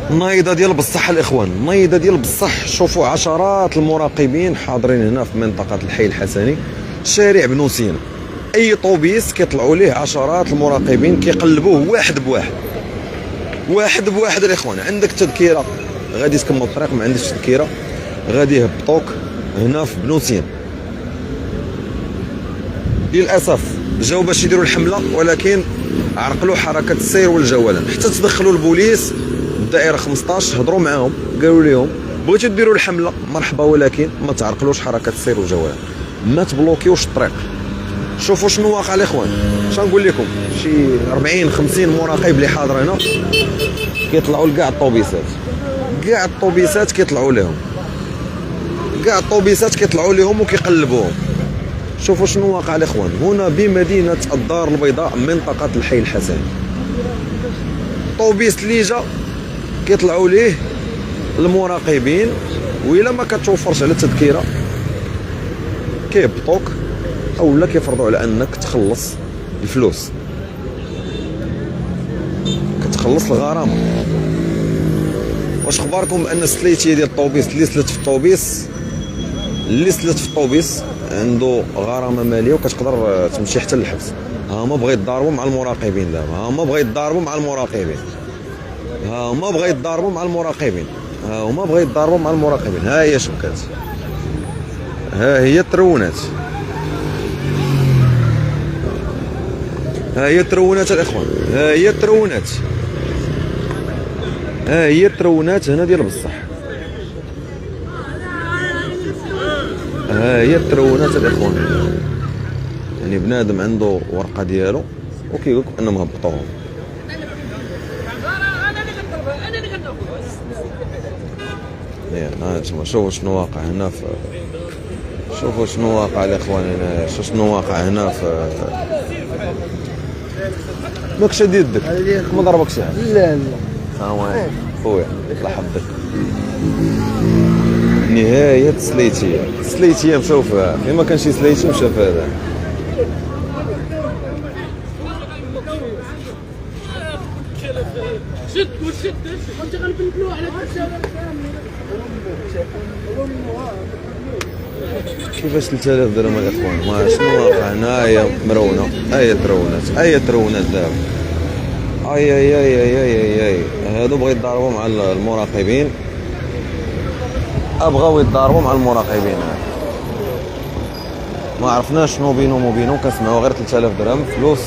نايضه ديال بصح الاخوان، نايضه ديال بصح. شوفوا عشرات المراقبين حاضرين هنا في منطقه الحي الحسني شارع بنو سينا. اي طوبيس كيطلعوا ليه عشرات المراقبين كيقلبوه واحد بواحد، واحد بواحد الاخوان. عندك تذكره غادي تكمل الطريق، ما عندكش تذكره غادي يهبطوك هنا في بنو سينا. للاسف جاو باش يديروا الحمله، ولكن عرقلوا حركه السير والجولان. حتى تدخلوا البوليس الدائره 15 هضروا معاهم قالوا لهم بغيتوا ديروا الحمله مرحبا، ولكن ما تعرقلوش حركه السير والجولان، ما تبلوكيوش الطريق. شوفوا شنو واقع الاخوان. اش نقول لكم، شي 40 50 مراقب اللي حاضر هنا كيطلعوا لكاع الطوبيسات، كاع الطوبيسات كيطلعوا لهم، كاع الطوبيسات كيطلعوا لهم وكيقلبوهم. شوفوا شنو واقع الاخوان هنا بمدينه الدار البيضاء منطقه الحي الحسني. طوبيس اللي جا كيطلعوا ليه المراقبين، وإلا ما كتوفرش على التذكره كيهبطوك اولا كيفرضوا على انك تخلص الفلوس، كتخلص الغرامه. واش اخباركم بان السليتيه ديال الطوبيس اللي سلت في الطوبيس عنده غرامه ماليه وكتقدر تمشي حتى للحبس؟ هما بغا يتضاربوا مع المراقبين دابا، هما بغا يتضاربوا مع المراقبين، هما بغا يتضاربوا مع المراقبين، هما بغا يتضاربوا مع المراقبين. ها هي شبكات، ها هي الترونات، ها هي الترونات الاخوان، ها هي الترونات، ها هي الترونات هنا ديال بصح، ها هي الترونات الاخوان. يعني بنادم عنده ورقه ديالو وكيقول لك انهم هبطوهم. ها انتما شوفوا شنو واقع هنا في، شوفوا شنو واقع الاخوان هنا، شنو واقع هنا في. ماك شاد يدك، ما ضربكش يعني؟ لا لا ها هو خويا الله يحفظك. نهاية سليتية مشاو فيها، فين كان شي سليتي مشى في هذا. شد وانت غنبنبلو على كيفاش 3000 درهم الاخوان؟ ما شنو واقع هنا؟ هي مرونه، هي ترونات، هي ترونات دابا. اي اي اي اي اي اي هادو بغاو يتضاربوا مع المراقبين، بغاو يتضاربوا مع المراقبين. ما عرفناش شنو بينهم وبينهم، كنسمعوا غير 3000 درهم فلوس